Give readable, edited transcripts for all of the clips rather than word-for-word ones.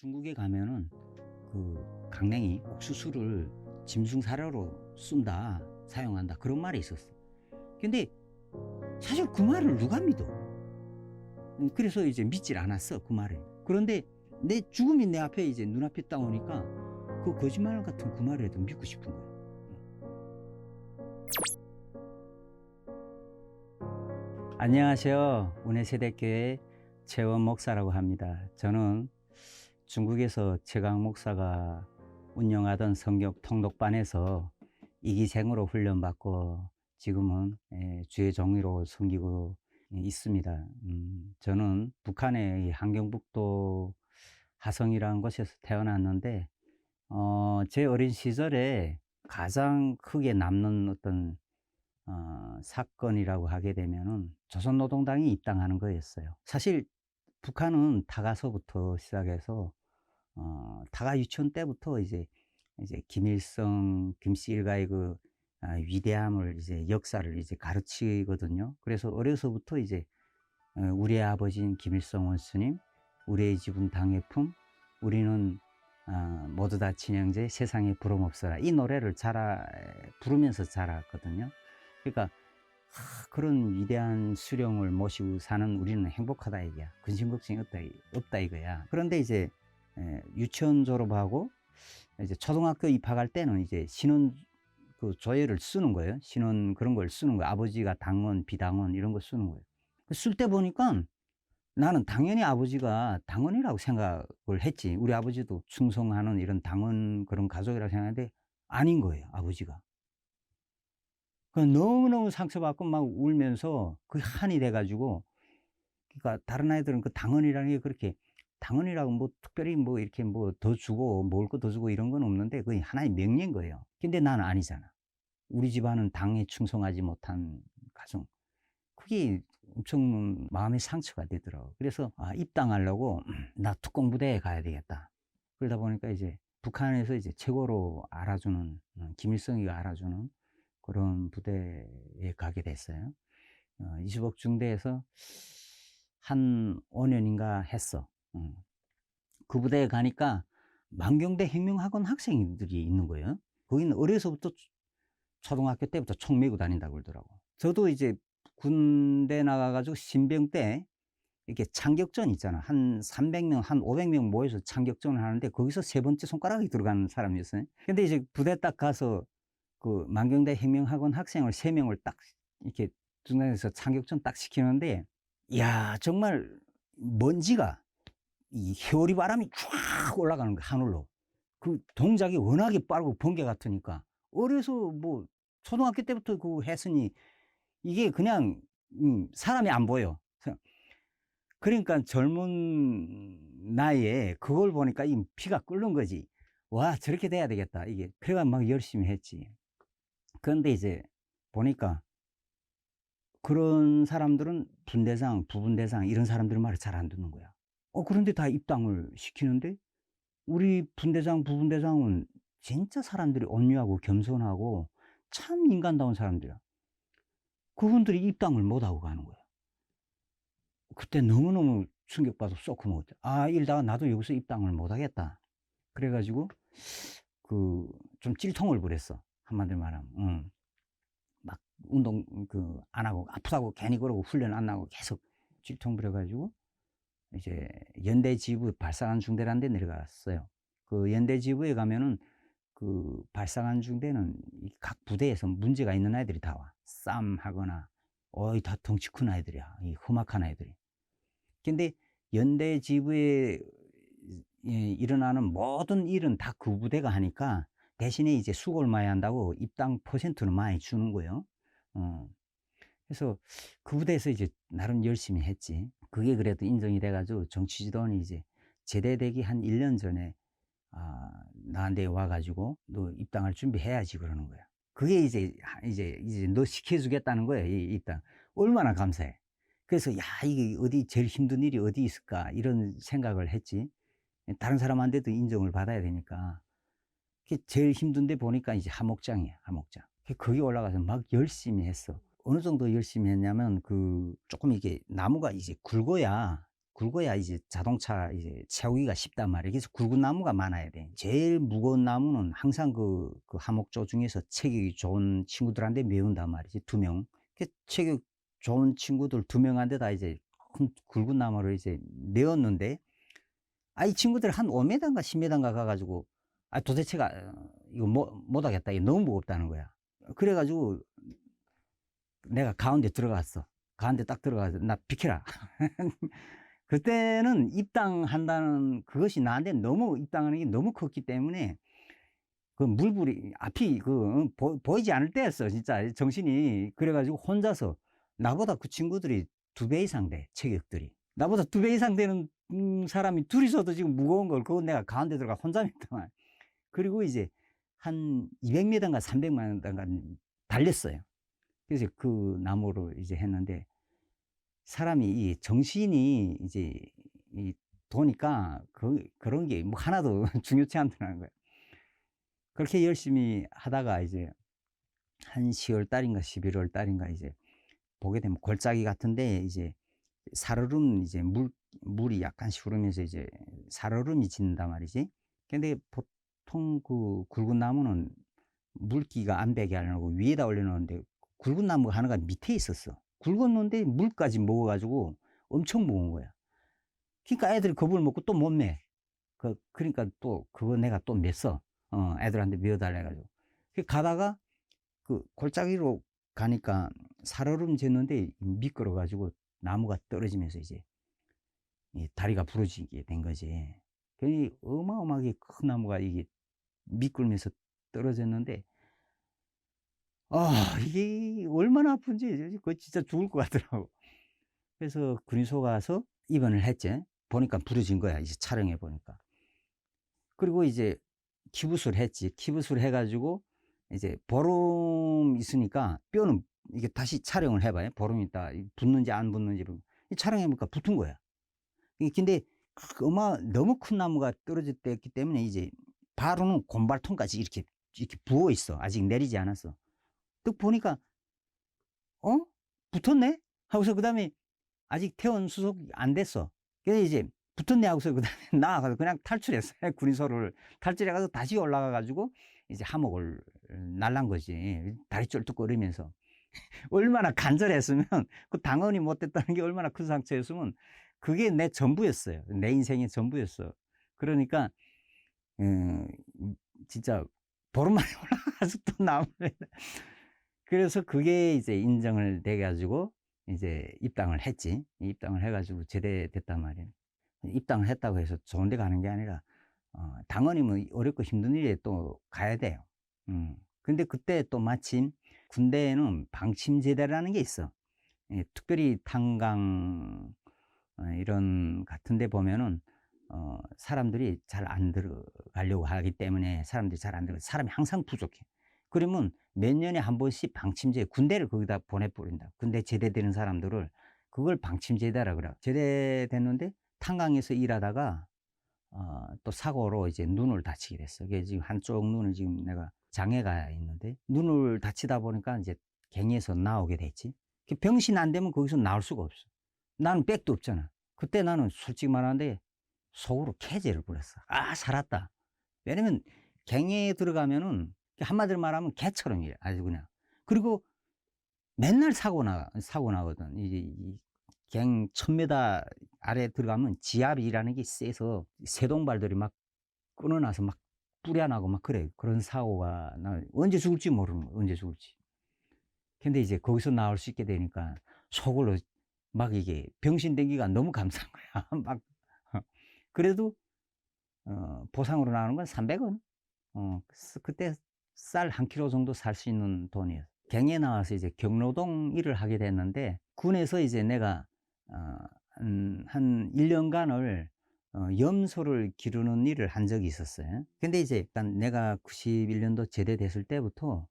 중국에 가면은 그 강냉이 옥수수를 짐승 사료로 쓴다, 사용한다 그런 말이 있었어. 근데 사실 그 말을 누가 믿어? 그래서 이제 믿질 않았어 그 말을. 그런데 내 죽음이 내 앞에 이제 눈앞에 딱 오니까 그 거짓말 같은 그 말을 해도 믿고 싶은 거야. 안녕하세요. 운해세대교회 최원 목사라고 합니다. 저는 중국에서 최강 목사가 운영하던 성경 통독반에서 이기생으로 훈련받고 지금은 주의 종이로 섬기고 있습니다. 저는 북한의 이 함경북도 하성이라는 곳에서 태어났는데 제 어린 시절에 가장 크게 남는 어떤 사건이라고 하게 되면은 조선노동당이 입당하는 거였어요. 사실 북한은 다가서부터 시작해서 다가 유치원 때부터 이제 김일성, 김씨 일가의 그 위대함을 이제 역사를 이제 가르치거든요. 그래서 어려서부터 이제 우리의 아버지인 김일성 원수님, 우리의 집은 당해품, 우리는 모두 다 친형제, 세상에 부름 없어라. 이 노래를 부르면서 자랐거든요. 그러니까 그런 위대한 수령을 모시고 사는 우리는 행복하다 이거야. 근심 걱정이 없다 이거야. 그런데 이제 유치원 졸업하고 이제 초등학교 입학할 때는 이제 신원 그 조회를 쓰는 거예요. 신원 그런 걸 쓰는 거예요. 아버지가 당원, 비당원 이런 거 쓰는 거예요. 쓸 때 보니까 나는 당연히 아버지가 당원이라고 생각을 했지. 우리 아버지도 충성하는 이런 당원 그런 가족이라고 생각했는데 아닌 거예요, 아버지가. 너무너무 상처받고 막 울면서 그게 한이 돼 가지고, 그러니까 다른 아이들은 그 당원이라는 게 그렇게 당원이라고 뭐 특별히 뭐 이렇게 뭐 더 주고 먹을 거 더 주고 이런 건 없는데 그게 하나의 명예인 거예요. 근데 나는 아니잖아. 우리 집안은 당에 충성하지 못한 가정. 그게 엄청 마음의 상처가 되더라고. 그래서 입당하려고 나 특공부대에 가야 되겠다. 그러다 보니까 이제 북한에서 이제 최고로 알아주는 김일성이가 알아주는 그런 부대에 가게 됐어요. 25억 중대에서 한 5년인가 했어. 그 부대에 가니까 만경대 혁명학원 학생들이 있는 거예요. 거기는 어려서부터 초등학교 때부터 총 메고 다닌다고 그러더라고. 저도 이제 군대 나가가지고 신병 때 이렇게 창격전 있잖아. 한 300명, 한 500명 모여서 창격전을 하는데 거기서 세 번째 손가락이 들어가는 사람이었어요. 근데 이제 부대 딱 가서 그 만경대 혁명학원 학생을 3명을 딱 이렇게 중간에서 창격전 딱 시키는데, 이야, 정말 먼지가 이 회오리 바람이 쫙 올라가는 거야, 하늘로. 그 동작이 워낙에 빠르고 번개 같으니까. 어려서 뭐, 초등학교 때부터 그 했으니 이게 그냥, 사람이 안 보여. 그러니까 젊은 나이에 그걸 보니까 이 피가 끓는 거지. 와, 저렇게 돼야 되겠다. 이게. 그래가 막 열심히 했지. 그런데 이제 보니까 그런 사람들은 분대장, 부분대장 이런 사람들 말을 잘 안 듣는 거야. 그런데 다 입당을 시키는데 우리 분대장, 부분대장은 진짜 사람들이 온유하고 겸손하고 참 인간다운 사람들이야. 그분들이 입당을 못하고 가는 거야. 그때 너무너무 충격받아서 쏘고 먹었대. 이러다가 나도 여기서 입당을 못하겠다. 그래가지고 좀 찔통을 부렸어. 한마디로 말하면. 막 운동 안 하고 아프다고 괜히 그러고 훈련 안 나고 계속 찔통 부려가지고 이제 연대지부 발상한 중대라는 데 내려갔어요. 그 연대지부에 가면은 그 발상한 중대는 각 부대에서 문제가 있는 아이들이 다 와. 싸움하거나 다 덩치 큰 아이들이야. 이 험악한 아이들이. 근데 연대지부에 일어나는 모든 일은 다 그 부대가 하니까 대신에 이제 수고를 많이 한다고 입당 퍼센트는 많이 주는 거예요. 그래서 그 부대에서 이제 나름 열심히 했지. 그게 그래도 인정이 돼가지고 정치지도원이 이제 제대되기 한 1년 전에 나한테 와가지고 너 입당할 준비해야지 그러는 거야. 그게 이제 너 시켜주겠다는 거야, 이 입당. 얼마나 감사해. 그래서 이게 어디 제일 힘든 일이 어디 있을까 이런 생각을 했지. 다른 사람한테도 인정을 받아야 되니까. 제일 힘든데 보니까 이제 하목장이야, 하목장. 거기 올라가서 막 열심히 했어. 어느 정도 열심히 했냐면 조금 이게 나무가 이제 굵어야 이제 자동차 이제 세우기가 쉽단 말이에요. 그래서 굵은 나무가 많아야 돼. 제일 무거운 나무는 항상 그 하목조 중에서 체격이 좋은 친구들한테 메운단 말이지, 2명. 그 체격 좋은 친구들 2명한테다 이제 큰 굵은 나무를 이제 메웠는데, 이 친구들 한 5m인가 10m인가 가가지고, 도대체가, 이거 못하겠다. 이게 너무 무겁다는 거야. 그래가지고 내가 가운데 들어갔어. 가운데 딱 들어가서, 나 비켜라. 그때는 입당한다는 그것이 나한테 너무, 입당하는 게 너무 컸기 때문에 그 물불이 앞이 보이지 않을 때였어, 진짜 정신이. 그래가지고 혼자서, 나보다 그 친구들이 2배 이상 돼, 체격들이. 나보다 2배 이상 되는 사람이 둘이서도 지금 무거운 걸, 그거 내가 가운데 들어가 혼자 했더만. 그리고 이제 한 200m인가 300m인가 달렸어요. 그래서 그 나무를 이제 했는데, 사람이 이 정신이 이제 도니까 그런 게 뭐 하나도 중요치 않더라는 거예요. 그렇게 열심히 하다가 이제 한 10월 달인가 11월 달인가 이제 보게 되면 골짜기 같은데 이제 살얼음, 이제 물이 약간씩 흐르면서 이제 살얼음이 짓는단 말이지. 근데 보통 그 굵은 나무는 물기가 안 배게 하려고 위에다 올려놓는데, 굵은 나무가 하나가 밑에 있었어. 굵었는데 물까지 먹어가지고 엄청 무거운 거야. 그러니까 애들이 겁을 먹고 또 못 매. 그러니까 또 그거 내가 또 맸어. 애들한테 메어달라 해가지고. 가다가 그 골짜기로 가니까 살얼음 졌는데 미끄러가지고 나무가 떨어지면서 이제 이 다리가 부러지게 된 거지. 괜히 어마어마하게 큰 나무가 이게 미끌면서 떨어졌는데, 이게 얼마나 아픈지, 그거 진짜 죽을 것 같더라고. 그래서 군소 가서 입원을 했지. 보니까 부러진 거야, 이제 촬영해 보니까. 그리고 이제 기부술 했지. 기부술 해가지고 이제 보름 있으니까 뼈는 이게 다시 촬영을 해봐요. 보름 있다 붙는지 안 붙는지를 촬영해보니까 붙은 거야. 근데 너무 큰 나무가 떨어졌기 때문에 이제 바로는 곰발통까지 이렇게 부어 있어. 아직 내리지 않았어. 딱 보니까 붙었네 하고서 그다음에 아직 퇴원 수속이 안 됐어. 그래서 이제 붙었네 하고서 그다음에 나가서 그냥 탈출했어요. 군소를 탈출해가서 다시 올라가가지고 이제 하목을 날란 거지. 다리 쫄뚝 거리면서. 얼마나 간절했으면, 그 당원이 못 됐다는 게 얼마나 큰 상처였으면, 그게 내 전부였어요. 내 인생의 전부였어. 그러니까 진짜 보름 만에 올라가서 또 나무를. 그래서 그게 이제 인정을 돼 가지고 이제 입당을 했지. 입당을 해 가지고 제대됐단 말이에요. 입당을 했다고 해서 좋은 데 가는 게 아니라 당연히 뭐 어렵고 힘든 일에 또 가야 돼요. 근데 그때 또 마침 군대에는 방침제대라는 게 있어. 예, 특별히 탄강 이런 같은 데 보면은 사람들이 잘 안 들어가려고 하기 때문에, 사람들이 잘 안 들어, 사람이 항상 부족해. 그러면 몇 년에 한 번씩 방침제, 군대를 거기다 보내버린다. 군대 제대되는 사람들을, 그걸 방침제대라 그래. 제대됐는데 탄강에서 일하다가 또 사고로 이제 눈을 다치게 됐어. 그게 지금 한쪽 눈을 지금 내가 장애가 있는데, 눈을 다치다 보니까 이제 갱에서 나오게 됐지. 병신 안 되면 거기서 나올 수가 없어. 나는 백도 없잖아. 그때 나는 솔직히 말하는데 속으로 캐제를 부렸어. 살았다. 왜냐면 갱에 들어가면은 한마디로 말하면 개처럼 일해. 아주 그냥. 그리고 맨날 사고 나거든. 갱 1000m 아래 들어가면 지압이라는 게 세서 새동발들이 막 끊어나서 막 뿌려나고 막 그래. 그런 사고가 나 언제 죽을지 모르는 거야. 언제 죽을지. 근데 이제 거기서 나올 수 있게 되니까 속으로 막 이게 병신 되기가 너무 감사한 거야. 막 그래도 보상으로 나오는 건 300원. 그때 쌀 1kg 정도 살 수 있는 돈이었어. 갱에 나와서 이제 경로동 일을 하게 됐는데, 군에서 이제 내가 한 1년간을 염소를 기르는 일을 한 적이 있었어요. 근데 이제 일단 내가 91년도 제대됐을 때부터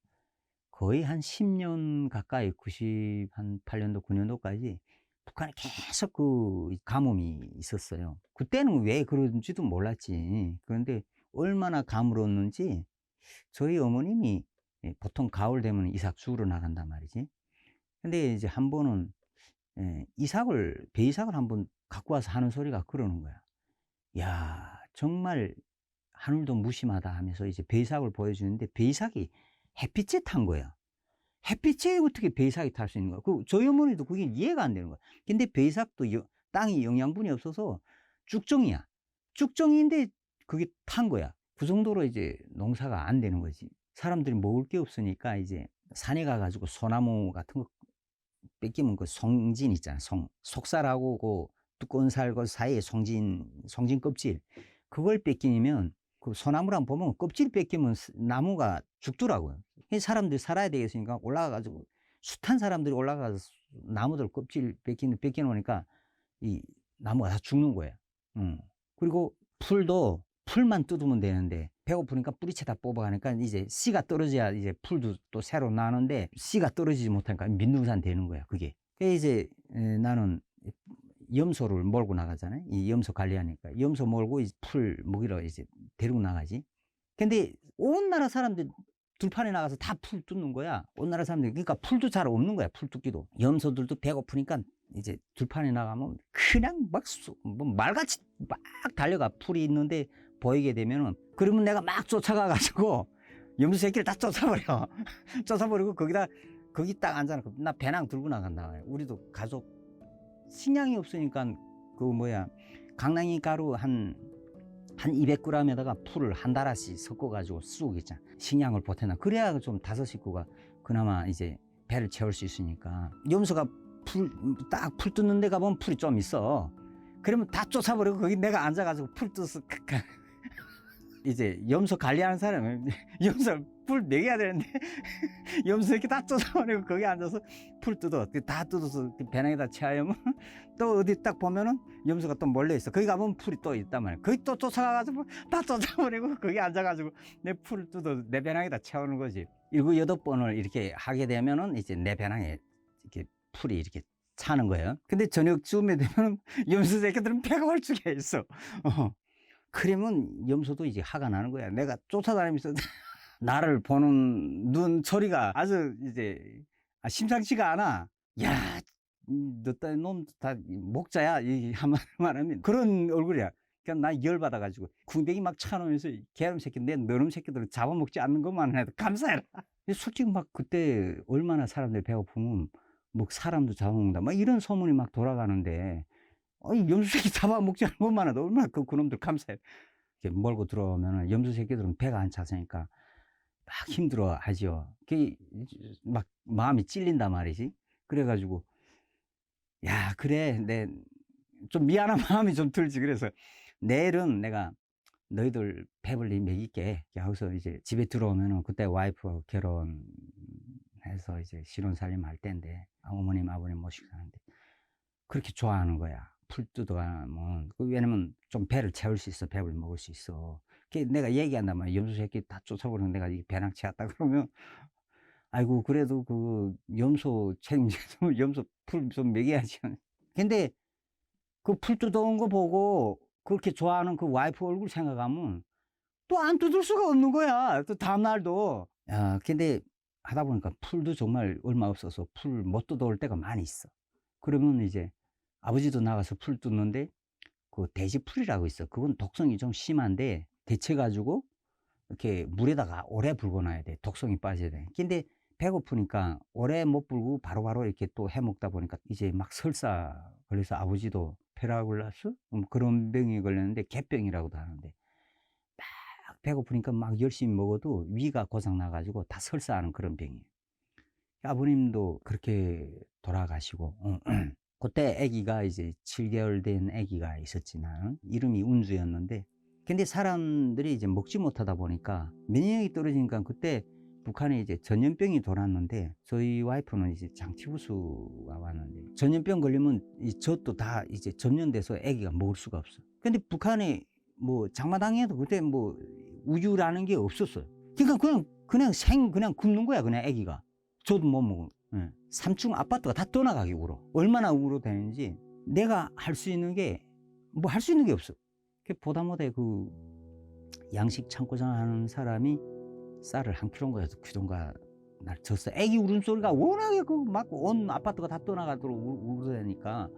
거의 한 10년 가까이, 98년도 9년도까지 북한에 계속 그 가뭄이 있었어요. 그때는 왜 그런지도 몰랐지. 그런데 얼마나 가물었는지, 저희 어머님이 보통 가을 되면 이삭 주우러 나간단 말이지. 근데 이제 한 번은 배이삭을 한번 갖고 와서 하는 소리가 그러는 거야. 야, 정말 하늘도 무심하다 하면서 이제 배이삭을 보여주는데 배이삭이 햇빛에 탄 거야. 햇빛에 어떻게 배이삭이 탈 수 있는 거야? 저희 어머니도 그게 이해가 안 되는 거야. 근데 배이삭도 땅이 영양분이 없어서 쭉정이야. 쭉정인데 그게 탄 거야. 그 정도로 이제 농사가 안 되는 거지. 사람들이 먹을 게 없으니까 이제 산에 가가지고 소나무 같은 거 뺏기면 그 송진 있잖아. 속살하고 그 두꺼운 살 그 사이에 송진 껍질. 그걸 뺏기면 그 소나무랑 보면 껍질 뺏기면 나무가 죽더라고요. 사람들이 살아야 되겠으니까 올라가가지고 숱한 사람들이 올라가서 나무들 껍질 뺏기놓으니까 이 나무가 다 죽는 거예요. 그리고 풀만 뜯으면 되는데 배고프니까 뿌리채 다 뽑아가니까 이제 씨가 떨어져야 이제 풀도 또 새로 나는데 씨가 떨어지지 못하니까 민둥산 되는 거야 그게. 그래서 이제 나는 염소를 몰고 나가잖아요. 이 염소 관리하니까 염소 몰고 풀 먹이러 이제 데리고 나가지. 근데 온 나라 사람들 들판에 나가서 다 풀 뜯는 거야. 온 나라 사람들. 그러니까 풀도 잘 없는 거야. 풀 뜯기도. 염소들도 배고프니까 이제 들판에 나가면 그냥 막 뭐 말같이 막 달려가. 풀이 있는데 보이게 되면은 그러면 내가 막 쫓아가 가지고 염소 새끼를 다 쫓아버려. 쫓아버리고 거기 딱 앉아놓고 나 배낭 들고 나간다. 우리도 가족 식량이 없으니까 그 뭐야 강낭이 가루 한 200g에다가 풀을 한 달아씩 섞어가지고 쑥 있잖아. 식량을 보태나. 그래야 좀 5식구가 그나마 이제 배를 채울 수 있으니까. 염소가 풀 뜯는 데 가보면 풀이 좀 있어. 그러면 다 쫓아버리고 거기 내가 앉아가지고 풀 뜯어서 이제 염소 관리하는 사람은 염소 풀 먹여야 되는데 염소 이렇게 다 쫓아버리고 거기 앉아서 풀 뜯어. 다 뜯어서 배낭에다 채우면 또 어디 딱 보면은 염소가 또 몰려 있어. 거기 가면 풀이 또 있단 말이야. 거기 또 쫓아가가지고 다 쫓아버리고 거기 앉아가지고 내 풀을 뜯어 내 배낭에다 채우는 거지. 7, 8번을 이렇게 하게 되면은 이제 내 배낭에 이렇게 풀이 이렇게 차는 거예요. 근데 저녁쯤에 되면 염소 새끼들은 배가 홀쭉해 있어. 그러면 염소도 이제 화가 나는 거야. 내가 쫓아다니면서 나를 보는 눈 소리가 아주 이제 심상치가 않아. 야, 너 딸 놈 다 목자야. 이 말하면 그런 얼굴이야. 그러니까 나 열받아가지고 궁뎅이 막 차놓으면서 개놈 새끼 내 너놈 새끼들을 잡아먹지 않는 것만 해도 감사해라. 솔직히 막 그때 얼마나 사람들이 배고프면 뭐 사람도 잡아먹는다 막 이런 소문이 막 돌아가는데 염소 새끼 잡아먹지 않는 것만 해도 얼마나 그놈들 감사해. 이렇게 몰고 들어오면 염소 새끼들은 배가 안 차서니까 막 힘들어 하죠. 막 마음이 찔린단 말이지. 그래가지고 야, 그래, 좀 미안한 마음이 좀 들지. 그래서 내일은 내가 너희들 배불리 먹일게. 하고서 이제 집에 들어오면은 그때 와이프하고 결혼해서 이제 신혼살림 할 때인데 어머님 아버님 모시고 사는데 그렇게 좋아하는 거야. 풀 뜯어가면. 왜냐면 좀 배를 채울 수 있어. 배를 먹을 수 있어. 내가 얘기한단 말이야. 염소 새끼 다 쫓아버리는 내가 이 배낭 채웠다 그러면 아이고 그래도 그 염소 책임져서 염소 풀 좀 먹여야지. 근데 그 풀 뜯어온 거 보고 그렇게 좋아하는 그 와이프 얼굴 생각하면 또 안 뜯을 수가 없는 거야. 또 다음날도. 야, 근데 하다 보니까 풀도 정말 얼마 없어서 풀 못 뜯어올 때가 많이 있어. 그러면 이제 아버지도 나가서 풀 뜯는데 그 돼지풀이라고 있어. 그건 독성이 좀 심한데 데쳐가지고 이렇게 물에다가 오래 불궈놔야 돼. 독성이 빠져야 돼. 근데 배고프니까 오래 못 불고 바로바로 이렇게 또 해먹다 보니까 이제 막 설사 걸려서 아버지도 페라글라스 그런 병이 걸렸는데 개병이라고도 하는데 막 배고프니까 막 열심히 먹어도 위가 고장 나가지고 다 설사하는 그런 병이에요. 아버님도 그렇게 돌아가시고 그때 아기가 이제 7개월 된 아기가 있었지. 나는 이름이 운주였는데 근데 사람들이 이제 먹지 못하다 보니까 면역력이 떨어지니까 그때 북한에 이제 전염병이 돌았는데 저희 와이프는 이제 장치부수가 왔는데 전염병 걸리면 이 젖도 다 이제 전염돼서 아기가 먹을 수가 없어. 근데 북한에 뭐 장마당에도 그때 뭐 우유라는 게 없었어요. 그러니까 그냥 굶는 거야. 그냥 아기가 젖도 못 먹고. 3층 아파트가 다 떠나가게 울어. 얼마나 울어대는지. 내가 할 수 있는 게 뭐 할 수 있는 게 없어. 보다 못해 그 양식 창고장 하는 사람이 쌀을 한 킬로인가 2킬로인가 날 줬어. 애기 울음소리가 워낙에 그 막 온 아파트가 다 떠나가도록 울어대니까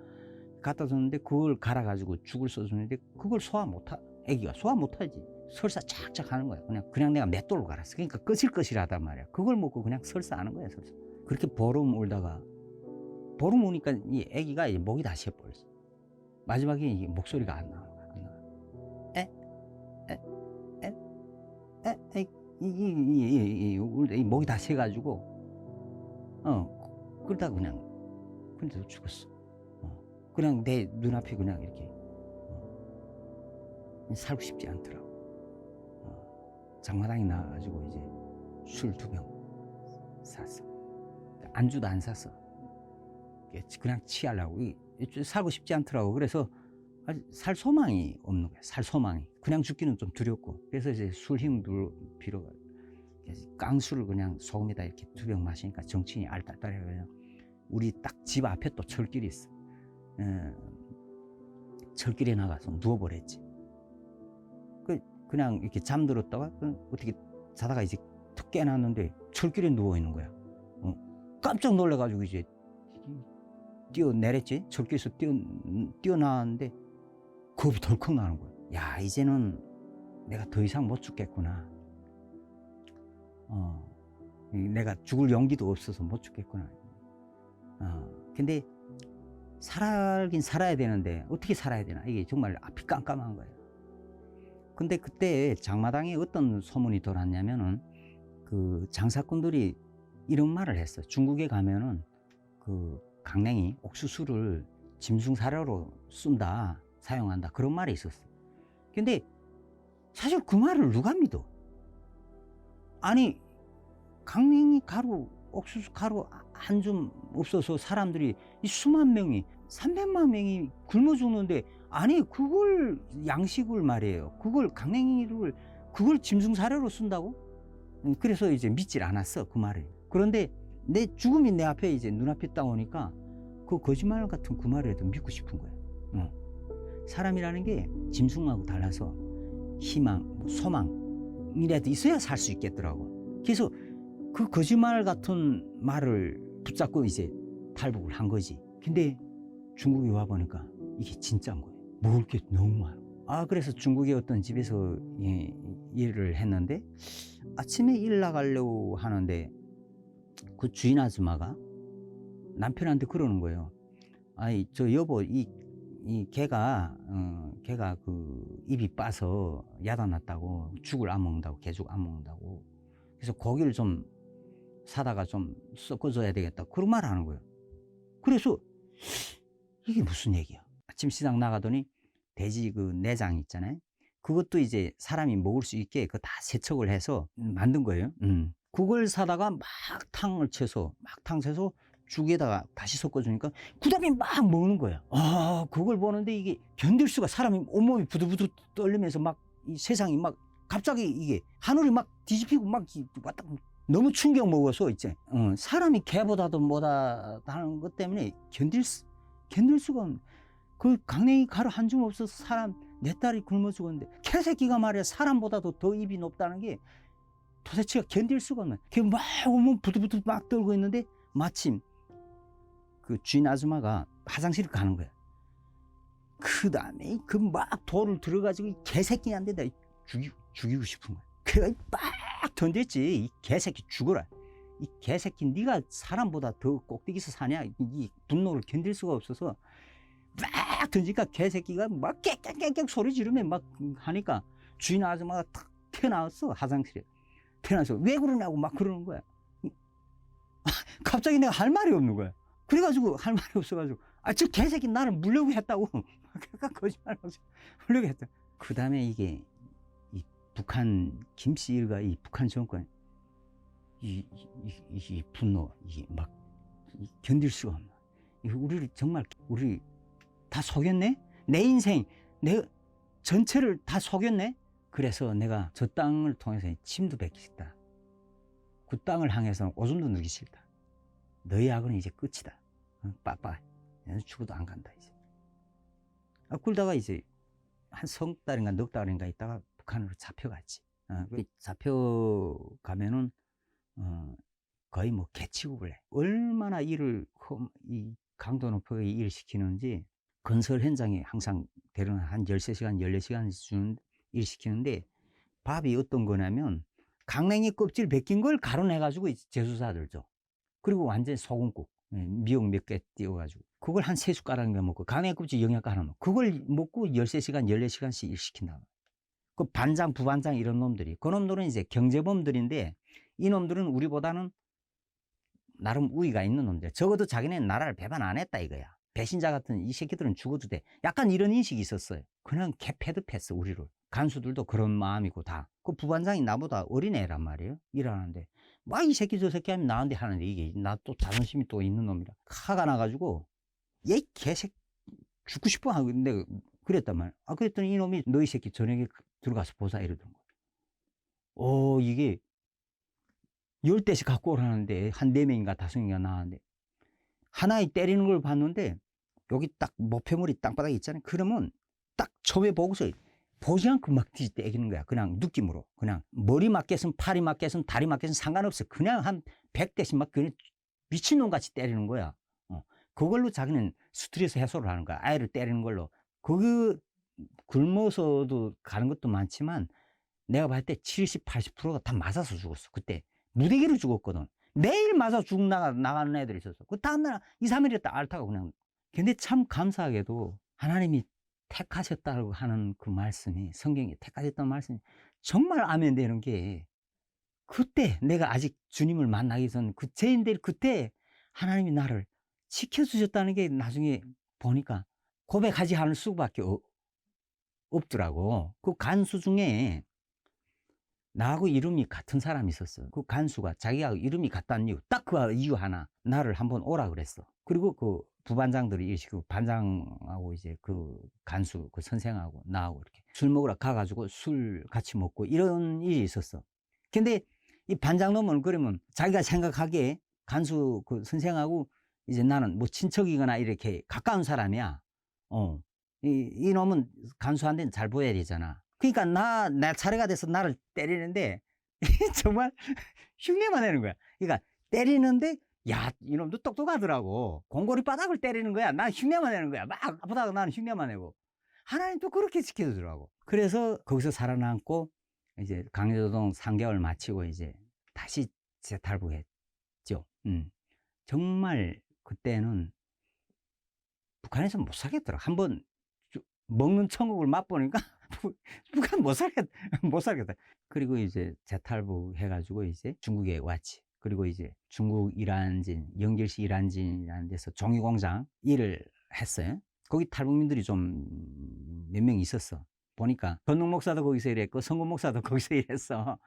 갖다 줬는데 그걸 갈아 가지고 죽을 써 주는데 그걸 소화 못 하 애기가 소화 못 하지. 설사 착착 하는 거야. 그냥 내가 맷돌로 갈았어. 그러니까 거실거실하단 말이야. 그걸 먹고 그냥 설사하는 거야, 설사. 그렇게 보름 울다가 보름 우니까 이 애기가 이제 목이 다 쉬어 버렸어. 마지막에 이게 목소리가 안 나오는 거야. 안 나와. 에? 에? 에? 에? 에? 이 목이 다 쉬어 가지고 그러다가 그냥 그런데도 죽었어. 그냥 내 눈앞에 그냥 이렇게 살고 싶지 않더라고. 장마당에 나와 가지고 이제 술 2병 샀어. 안주도 안 샀어. 그냥 취하려고. 살고 싶지 않더라고. 그래서 살 소망이 없는 거야. 살 소망이. 그냥 죽기는 좀 두렵고. 그래서 이제 술 힘 빌어 깡술을 그냥 소금에다 이렇게 2병 마시니까 정신이 알딸딸해요. 그냥 우리 딱 집 앞에 또 철길이 있어. 철길에 나가서 누워버렸지. 그냥 이렇게 잠들었다가 어떻게 자다가 이제 툭 깨놨는데 철길에 누워 있는 거야. 깜짝 놀래가지고 이제 뛰어내렸지. 철길에서 뛰어나왔는데 겁이 덜컥 나는 거야. 야, 이제는 내가 더 이상 못 죽겠구나. 내가 죽을 용기도 없어서 못 죽겠구나. 근데 살긴 살아야 되는데 어떻게 살아야 되나, 이게 정말 앞이 깜깜한 거예요. 근데 그때 장마당에 어떤 소문이 돌았냐면은 그 장사꾼들이 이런 말을 했어요. 중국에 가면은 그 강냉이 옥수수를 짐승 사료로 쓴다, 사용한다, 그런 말이 있었어요. 근데 사실 그 말을 누가 믿어? 아니, 강냉이 가루, 옥수수 가루 한 줌 없어서 사람들이 이 수만 명이 300만 명이 굶어 죽는데, 아니 그걸 양식을 말이에요. 그걸 강냉이를 그걸 짐승 사료로 쓴다고? 그래서 이제 믿질 않았어, 그 말을. 그런데 내 죽음이 내 앞에 이제 눈앞에 딱 오니까 그 거짓말 같은 그 말이라도 믿고 싶은 거야. 사람이라는 게 짐승하고 달라서 희망, 소망이라도 있어야 살 수 있겠더라고. 그래서 그 거짓말 같은 말을 붙잡고 이제 탈북을 한 거지. 근데 중국에 와 보니까 이게 진짜인 거예요. 먹을 게 너무 많아. 그래서 중국의 어떤 집에서 일을 했는데, 아침에 일 나가려고 하는데 그 주인 아줌마가 남편한테 그러는 거예요. 아이, 저 여보, 이 개가 그 입이 빠서 야단났다고, 죽을 안 먹는다고, 개죽 안 먹는다고. 그래서 고기를 좀 사다가 좀 섞어줘야 되겠다, 그런 말 하는 거예요. 그래서 이게 무슨 얘기야? 아침 시장 나가더니 돼지 그 내장 있잖아요. 그것도 이제 사람이 먹을 수 있게 그 다 세척을 해서 만든 거예요. 그걸 사다가 막 탕을 쳐서 죽에다가 다시 섞어주니까 그 다음에 막 먹는 거야. 그걸 보는데 이게 견딜 수가, 사람이 온몸이 부들부들 떨리면서 막 이 세상이 막 갑자기 이게 하늘이 막 뒤집히고 막 왔다, 너무 충격 먹어서 이제 사람이 개보다도 뭐다 하는 것 때문에 견딜 수가 없는. 그 강냉이 가루 한 줌 없어서 사람, 내 딸이 굶어 죽었는데 개새끼가 말이야 사람보다도 더 입이 높다는 게 도대체가 견딜 수가 없네. 걔 막 오면 부들부들 막 떨고 있는데 마침 그 주인 아줌마가 화장실을 가는 거야. 그 다음에 그 막 돌을 들어가지고 이 개새끼한테 내가 죽이고 싶은 거야. 그래가 막 던졌지. 이 개새끼 죽어라. 이 개새끼, 네가 사람보다 더 꼭대기에서 사냐? 이 분노를 견딜 수가 없어서 막 던지니까 개새끼가 막 깨깨깨깨 소리 지르면 막 하니까 주인 아줌마가 탁 튀어나왔어, 화장실에. 튀어나와서 왜 그러냐고 막 그러는 거야. 갑자기 내가 할 말이 없는 거야. 그래가지고 할 말이 없어가지고, 저 개새끼 나를 물려고 했다고. 그러니까 거짓말하고 물려고 했다. 그 다음에 이게 이 북한 김씨 일가 이 북한 정권 이 분노, 이게 막 견딜 수가 없나. 우리를 정말, 우리 다 속였네? 내 인생, 내 전체를 다 속였네? 그래서 내가 저 땅을 통해서 침도 뱉기 싫다. 그 땅을 향해서 오줌도 누기 싫다. 너희 악은 이제 끝이다. 빠빠. 죽어도 안 간다, 이제. 그러다가 이제 한 석 달인가 넉 달인가 있다가 북한으로 잡혀갔지. 잡혀가면은, 거의 뭐 개취급을 해. 얼마나 일을, 이 강도 높게 일 시키는지. 건설 현장에 항상 대략 한 13시간, 14시간씩 주는 일 시키는데 밥이 어떤 거냐면 강냉이 껍질 벗긴 걸 가루내 가지고 이 재수사들 줘. 그리고 완전히 소금국, 미역 몇 개 띄워 가지고 그걸 한 3 숟가락인가 먹고 강냉이 껍질 영양가 하나 먹고 그걸 먹고 13시간, 14시간씩 일 시킨다. 그 반장, 부반장 이런 놈들이. 그 놈들은 이제 경제범들인데 이 놈들은 우리보다는 나름 우위가 있는 놈들. 적어도 자기네는 나라를 배반 안 했다 이거야. 배신자 같은 이 새끼들은 죽어도 돼. 약간 이런 인식이 있었어요. 그냥 개패드패스 우리를. 간수들도 그런 마음이고 다. 그 부반장이 나보다 어린애란 말이에요. 일하는데. 막 이 새끼 저 새끼 하면 나한테 하는데 이게 나 또 자존심이 또 있는 놈이라. 화가 나가지고 얘 개새끼 죽고 싶어 하고 근데 그랬단 말이야. 아 그랬더니 이놈이 너희 새끼 저녁에 들어가서 보자 이러던 거야. 이게 10대씩 갖고 오라는데 한 4명인가 5명인가 나왔는데 하나에 때리는 걸 봤는데 여기 딱 모표물이 땅바닥에 있잖아요. 그러면 딱 처음에 보고서 보지 않고 막 때리는 거야. 그냥 느낌으로. 그냥 머리 맞겠으면 팔이 맞겠으면 다리 맞겠으면 상관없어. 그냥 한 100대씩 막 그냥 미친놈 같이 때리는 거야. 그걸로 자기는 스트레스 해소를 하는 거야. 아이를 때리는 걸로. 그 굶어서도 가는 것도 많지만 내가 봤을 때 70, 80%가 다 맞아서 죽었어. 그때 무대기로 죽었거든. 매일 맞아 나가는 애들이 있었어. 그 다음날 2, 3일 있다 앓다가 그냥. 근데 참 감사하게도 하나님이 택하셨다고 하는 그 말씀이 성경에 택하셨다는 말씀이 정말 아멘 되는 게 그때 내가 아직 주님을 만나기 전 그 죄인들 그때 하나님이 나를 지켜주셨다는 게 나중에 보니까 고백하지 않을 수밖에 없더라고. 그 간수 중에 나하고 이름이 같은 사람이 있었어. 그 간수가 자기가 이름이 같다는 이유, 딱 그 이유 하나. 나를 한번 오라 그랬어. 그리고 그 부반장들이 이시고 반장하고 이제 그 간수, 그 선생하고 나하고 이렇게 술 먹으러 가가지고 술 같이 먹고 이런 일이 있었어. 근데 이 반장놈은 그러면 자기가 생각하기에 간수 그 선생하고 이제 나는 뭐 친척이거나 이렇게 가까운 사람이야. 이 놈은 간수한테는 잘 보여야 되잖아. 그러니까 내 차례가 돼서 나를 때리는데 정말 흉내만 내는 거야. 그러니까 때리는데 야 이놈도 똑똑하더라고. 공고리 바닥을 때리는 거야. 나 흉내만 내는 거야. 막 아프다고 나는 흉내만 내고. 하나님 또 그렇게 지켜주더라고. 그래서 거기서 살아남고 이제 강제노동 3개월 마치고 이제 다시 재탈북했죠. 정말 그때는 북한에서 못 살겠더라. 한번 먹는 천국을 맛보니까 북한 못 살겠다. 그리고 이제 재탈북 해가지고 이제 중국에 왔지. 그리고 이제 중국 이란진, 영길시 이란진이라는 데서 종이공장 일을 했어요. 거기 탈북민들이 좀 몇 명 있었어. 보니까 건능 목사도 거기서 일했고 성군 목사도 거기서 일했어.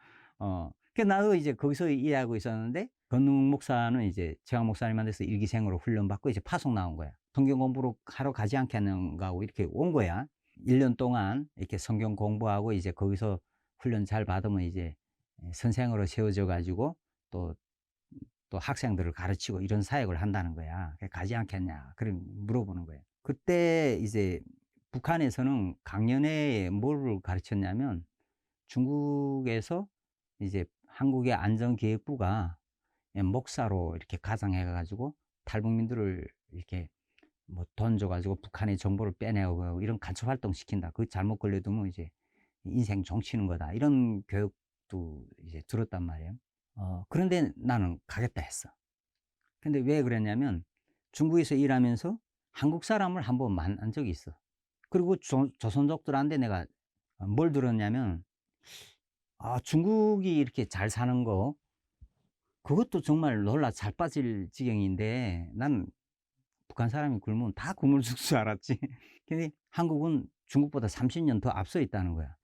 그래서 나도 이제 거기서 일하고 있었는데 건능 목사는 이제 최강 목사님한테서 일기생으로 훈련받고 이제 파송 나온 거야. 성경 공부를 하러 가지 않겠는가 하고 이렇게 온 거야. 1년 동안 이렇게 성경 공부하고 이제 거기서 훈련 잘 받으면 이제 선생으로 세워져 가지고 또 학생들을 가르치고 이런 사역을 한다는 거야. 가지 않겠냐. 그래 물어보는 거예요. 그때 이제 북한에서는 강연회에 뭐를 가르쳤냐면 중국에서 이제 한국의 안전기획부가 목사로 이렇게 가장해 가지고 탈북민들을 이렇게 뭐 돈 줘가지고 북한의 정보를 빼내고 이런 간첩 활동 시킨다. 그 잘못 걸려두면 이제 인생 종치는 거다. 이런 교육도 이제 들었단 말이에요. 그런데 나는 가겠다 했어. 근데 왜 그랬냐면 중국에서 일하면서 한국 사람을 한번 만난 적이 있어. 그리고 조선족들한테 내가 뭘 들었냐면 중국이 이렇게 잘 사는 거 그것도 정말 놀라 잘 빠질 지경인데 나는 북한 사람이 굶으면 다 굶을 줄 알았지. 근데 한국은 중국보다 30년 더 앞서 있다는 거야.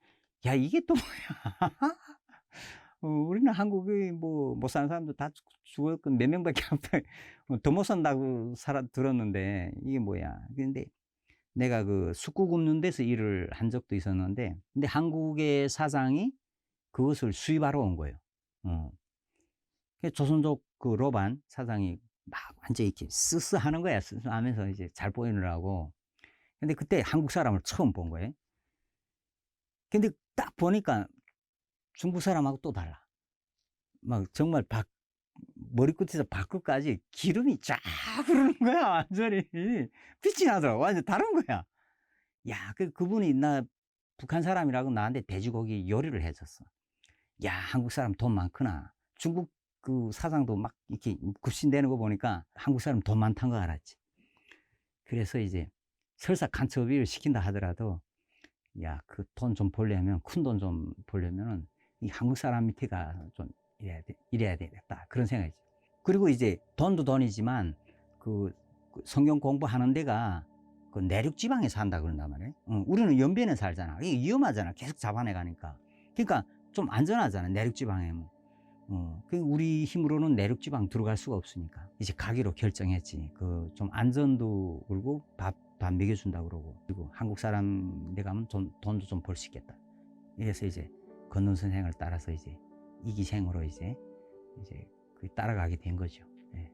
야, 이게 또 뭐야. 우리는 한국이 뭐 못 사는 사람도 다 죽었건 몇 명밖에 없다. 더 못 산다고 들었는데 이게 뭐야. 근데 내가 그 숙국 굽는 데서 일을 한 적도 있었는데 근데 한국의 사장이 그것을 수입하러 온 거예요. 조선족 그 로반 사장이 막 완전 이렇게 스스 하는 거야. 스스 하면서 이제 잘 보이느라고. 근데 그때 한국 사람을 처음 본 거예요. 근데 딱 보니까 중국 사람하고 또 달라. 막 정말 머리끝에서 발끝까지 기름이 쫙 흐르는 거야. 완전히 빛이 나더라고. 완전 다른 거야. 야, 그분이 나 북한 사람이라고 나한테 돼지고기 요리를 해 줬어. 야, 한국 사람 돈 많구나. 중국 그 사장도 막 이렇게 굽신대는 거 보니까 한국 사람 돈 많다는 거 알았지. 그래서 이제 설사 간첩일을 시킨다 하더라도 야, 그 돈 좀 벌려면, 큰 돈 좀 벌려면은 이 한국 사람 밑에가 좀 이래야 되겠다. 그런 생각이지. 그리고 이제 돈도 돈이지만 그 성경 공부하는 데가 그 내륙 지방에 산다 그런단 말이에요. 우리는 연변에 살잖아. 이게 위험하잖아. 계속 잡아내 가니까. 그러니까 좀 안전하잖아. 내륙 지방에 뭐. 그 우리 힘으로는 내륙 지방 들어갈 수가 없으니까 이제 가기로 결정했지. 그 좀 안전도 그리고 밥 먹여준다 그러고, 그리고 한국 사람 데 가면 돈도 좀 벌 수 있겠다. 이래서 이제 건넌 선생을 따라서 이제 이기생으로 이제 그 따라가게 된 거죠. 예.